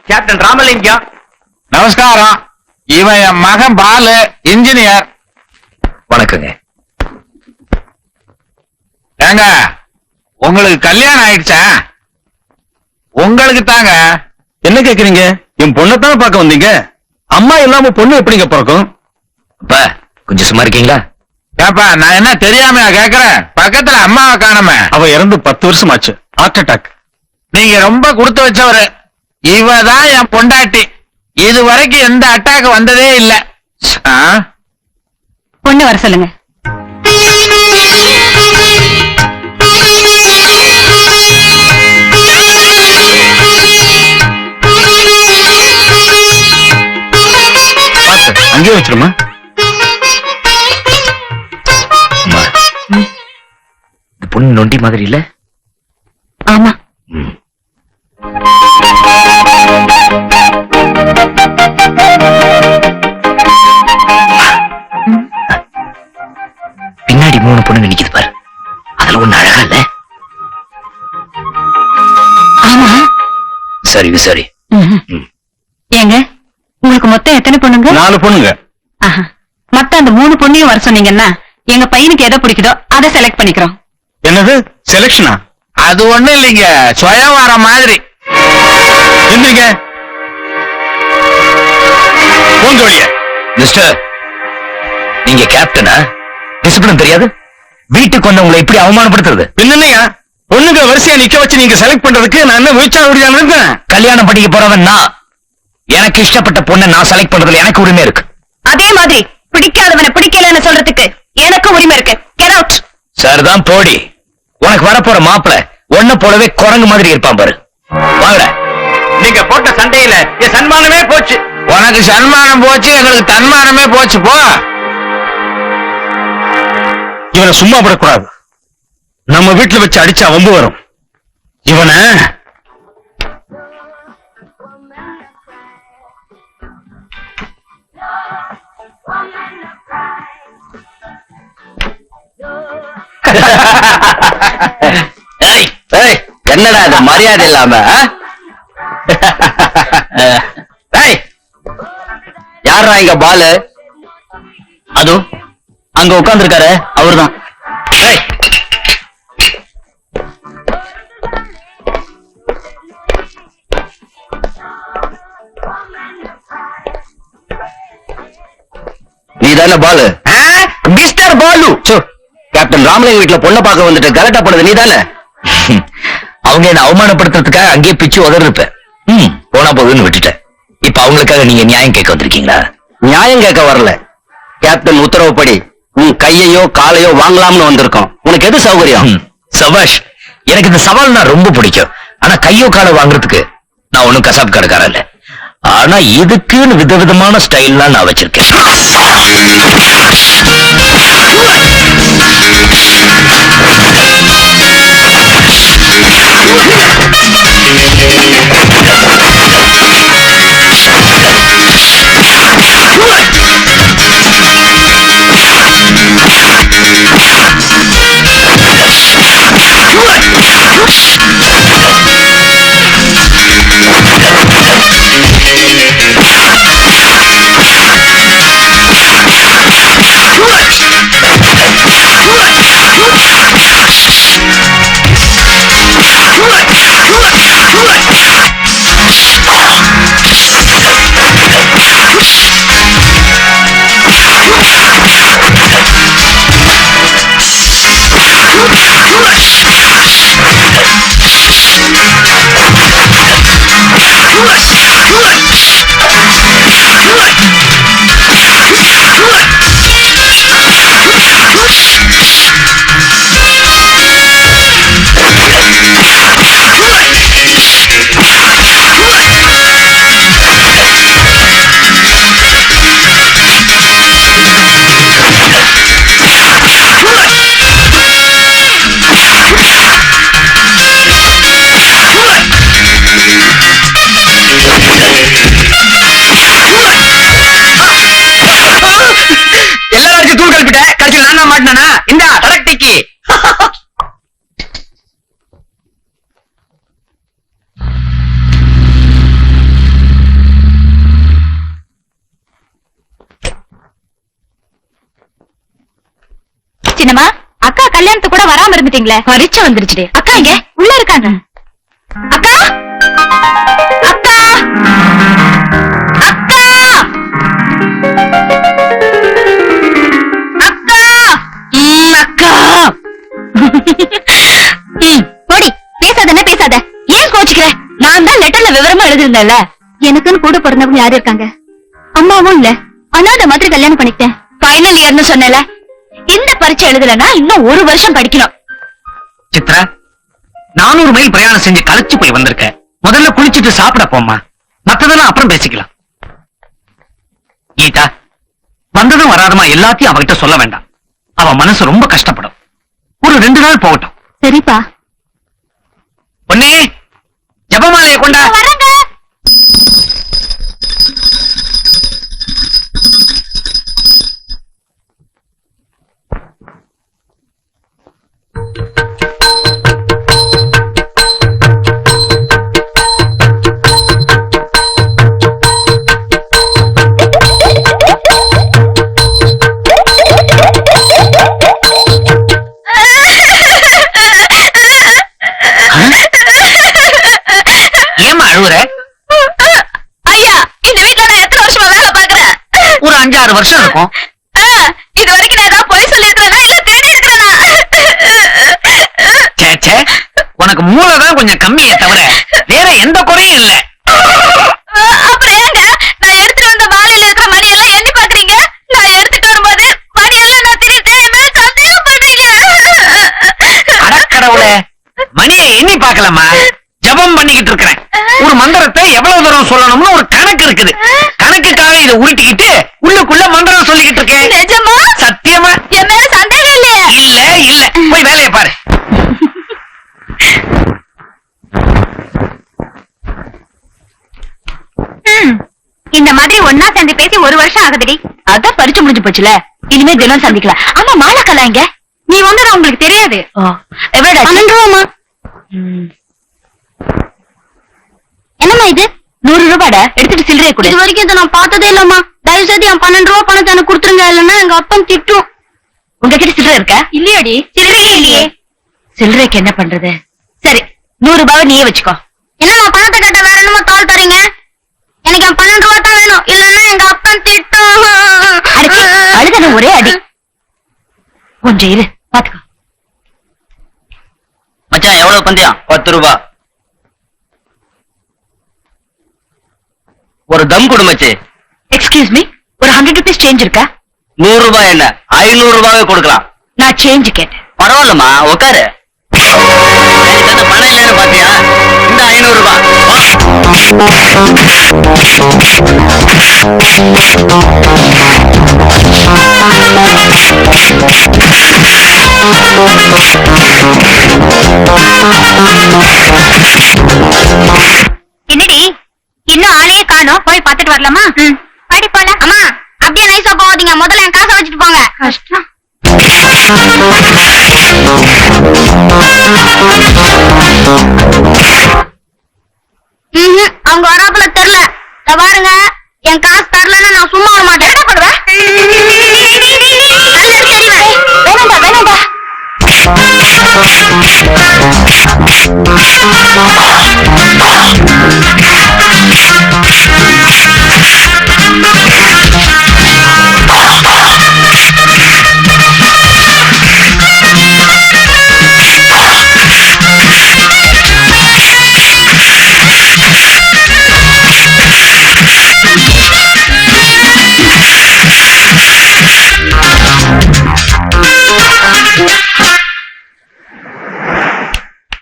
Captain Ramalingam. நமஸ்காரம். இவன் என் மகன் பாலு, இன்ஜினியர். வணக்கங்க. ஏங்க, உங்களுக்கு கல்யாணம் ஆயிடுச்சா? உங்களுக்கு தாங்க. என்ன கேக்குறீங்க? என் பொண்ணத்தானே பார்க்க வந்தீங்க. அம்மா இல்லாம பொண்ணு எப்படிங்க பிறக்கும்? அப்பா கொஞ்சம் சும்மா இருக்கீங்களா? ஏப்பா, நான் என்ன தெரியாம கேக்குறேன்? பக்கத்துல அம்மாவை காணாம. அவ இறந்து 10 வருஷம் ஆச்சு. Heart attack. நீங்க ரொம்ப கொடுத்து வச்சவரு. இவதான் என் பொண்டாட்டி. இது வரைக்கும் எந்த அட்டாக் வந்ததே இல்ல. பொண்ணு வர சொல்லுங்க. அங்கே வச்சிருமா. இந்த பொண்ணு நொண்டி மாதிரி இல்ல? ஆமா. பின்னாடி 3 பொண்ணுங்க நிக்குது பாரு. அதுல ஒண்ணு அழகா இல்ல? ஆமா. சரி சரி. ஏங்க, உங்களுக்கு மொத்தம் எத்தனை பொண்ணுங்க? 4 பொண்ணுங்க. மத்த அந்த 3 பொண்ணையும் வர சொன்னீங்கன்னா எங்க பையனுக்கு எதை பிடிக்குதோ அதை செலக்ட் பண்ணிக்கிறோம். என்னது செலக்ஷனா? அது ஒண்ணு இல்லைங்க, சுயவரம் மாதிரி. எந்திரிங்க. போங்க வழிய. மிஸ்டர், நீங்க கேப்டனா? டிசிப்ளின் தெரியாது? வீட்டுக்கு வந்தவங்களை இப்படி அவமானப்படுத்துறது? என்னையா பொண்ணுங்க வரிசையா நிக்க வச்சு நீங்க செலக்ட் பண்றதுக்கு நான் என்ன வீழ்ச்சாளர் இருக்கேன்? கல்யாணம் பண்ணிக்க போறவன் நான். எனக்கு இஷ்டப்பட்ட பொண்ணை நான் செலக்ட் பண்றதுல எனக்கு உரிமை இருக்கு. அதே மாதிரி பிடிக்காதவனை பிடிக்கலன்னு சொல்றதுக்கு எனக்கு உரிமை இருக்கு. Get out. சரிதான், போடி. உனக்கு வரப்போற மாப்பிள ஒன்ன போலவே குரங்கு மாதிரி இருப்பான் பாரு. வாங்கட. நீங்க போட்ட சண்டையில என் சன்மானமே போச்சு. உனக்கு சன்மானம் போச்சு, எங்களுக்கு தன்மானமே போச்சு. போ. இவனை சும்மா விடக்கூடாது. நம்ம வீட்டுல வச்சு அடிச்சா வம்பு வரும். இவனை என்னடா அது மரியாதை இல்லாம? யாரா இங்க பாலு? அதோ அங்க உட்கார்ந்து இருக்காரு, அவர்தான். நீ தானே பாலு? மிஸ்டர் பாலு. கேப்டன் ராமலிங்க வீட்டுல பொண்ணை பார்க்க வந்துட்டு கலட்டா போனது நீ தானே? அவங்க என்ன அவமானப்படுத்துறதுக்காக அங்கேயே பிச்சு உதறிருப்பேன். போனா போதுன்னு விட்டுட்டேன். இப்ப அவங்களுக்காக நீங்க நியாயம் கேட்க வந்திருக்கீங்களா? நியாயம் கேட்க வரல. கேப்டன் உத்தரவுப்படி உன் கையையோ காலையோ வாங்கலாம்னு வந்திருக்கோம். உனக்கு எது சௌகரியம்? சபாஷ். எனக்கு இந்த சவால் ரொம்ப பிடிக்கும். ஆனா கையோ காலை வாங்குறதுக்கு நான் ஒண்ணும் கசாப் கடைக்காரன் இல்ல. ஆனா இதுக்குன்னு விதவிதமான ஸ்டைல்லாம் நான் வச்சிருக்கேன். என்னமா அக்கா கல்யாணத்துக்கு கூட வராம இருந்துட்டீங்களே? பரீட்சை வந்துருச்சு. அக்கா இங்க உள்ள இருக்காங்க. அக்கா அக்கா அக்கா அக்கா போடி, பேசாதே பேசாத. ஏன் கோச்சுக்கிற? நான் தான் லெட்டர்ல விவரமா எழுதிருந்தேன்ல. எனக்குன்னு கூட பிறந்தவங்க யாரு இருக்காங்க? அம்மாவும் இல்ல. அனாதை மாதிரி கல்யாணம் பண்ணிட்டேன். ஃபைனல் இயர்னு சொன்னல. இந்த பரீட்சை எழுதலன்னா இன்னும் 1 வருஷம் படிக்கணும். சித்ரா, 400 மைல் பிரயாணம் செஞ்சு களைச்சு போய் வந்திருக்க. முதல்ல குளிச்சுட்டு சாப்பிட போமா. மத்ததெல்லாம் அப்புறம் பேசிக்கலாம். கீதா, வந்ததும் வராதமா எல்லாத்தையும் அவகிட்ட சொல்ல வேண்டாம். அவ மனசு ரொம்ப கஷ்டப்படும். ஒரு 2 நாள் போகட்டும். சரிப்பா. பொன்னே, ஜபமாலையை கொண்டா. வரங்க. ஏமா அழுவுற? ஐயா, இந்த வீட்ல நான் எத்தனை வருஷமா வேலை பாக்குறேன்? ஒரு 5-6 வருஷம் இருக்கும். இது வரைக்கும் நான் ஏதாவது பொய் சொல்லிருக்கிறேனா இல்ல தேடி இருக்கிறேனா? சேச்சே, உனக்கு மூளைதான் கொஞ்சம் கம்மியே தவிர வேற எந்த குறையும் இல்ல. அப்புறம் ஏங்க நான் எடுத்துட்டு வந்த வாளில இருக்கிற மணி எல்லாம் எண்ணி பாக்குறீங்க? நான் எடுத்துட்டு வரும்போது மணி எல்லாம் நான் திருட்டேன். என் மேல சந்தேகம் பண்றீங்க. அடக்கடவுளே, மணியை எண்ணி பார்க்கலாமா? ஜபம் பண்ணிக்கிட்டு இருக்கிறேன். ஒரு மந்திரத்தை எவ்வளவு தூரம் சொல்லணும்னு ஒரு கணக்கு இருக்குது. கணக்குக்காக இதை உருட்டிக்கிட்டு உள்ளுக்குள்ள மந்திரம் சொல்லிக்கிட்டு இருக்கேன். நிஜமா? சத்தியமா? என் மேல சந்தேகம் இல்லையா? இல்ல போய் வேலையை பாரு. இந்த மாதிரி ஒன்னா சேர்ந்து பேசி 1 வருஷம் ஆகுதுடி. அதான் பரிச்சு முடிஞ்சு போச்சுல. இனிமே தினம் சந்திக்கலாம். ஆமா, மாலக்கலா இங்க. நீ வந்து உங்களுக்கு தெரியாது. எவ்வளவு? 12 ரூபாமா. என்னம்மா இது? 100 ரூபாடா. எடுத்துட்டு சில்லறைய கொடு. இது வரைக்கும் இதை நான் பார்த்ததே இல்லம்மா. தயவு செய்து என் 12 ரூபா பணத்தை எனக்கு கொடுத்துருங்க. இல்லன்னா எங்க அப்பா திட்டும். உங்ககிட்ட சில்லறை இருக்கா? இல்லையாடி, சில்லறையே இல்லையே. சில்லறைக்கு என்ன பண்றது? சரி, 100 ரூபாவை நீயே வச்சுக்கோ. என்னம்மா பணத்தை கேட்ட வேற என்னமோ தாள் தரீங்க? எனக்கு என் 12 ரூபா தான் வேணும். இல்லன்னா எங்க அப்பா திட்டும். அழுதன ஒரே அடி. கொஞ்சம் இரு, பாத்துக்கோ. மச்சான், எவ்வளவு பந்தயம்? 10 ரூபா. ஒரு தம் கொடு மச்சி. எக்ஸ்கியூஸ் மீ, ஒரு 100 ருபீஸ் சேஞ்ச் இருக்கா? 100 ரூபாய் என்ன, 500 ரூபாவே கொடுக்கலாம். நான் சேஞ்ச் கேட்டேன். பரவாயில்லம்மா, உட்காரு. பணம் இல்லைன்னு பாத்தியா? இந்த 500 ரூபாய். என்னடி இன்னும் ஆளையே காணோம்? போய் பார்த்துட்டு வரலாமா? பாடி போல. அம்மா, அப்படியே நைஸா போகாதீங்க. முதல்ல என் காசை வச்சுட்டு போங்க. கஷ்டம். அவங்க வராப்புல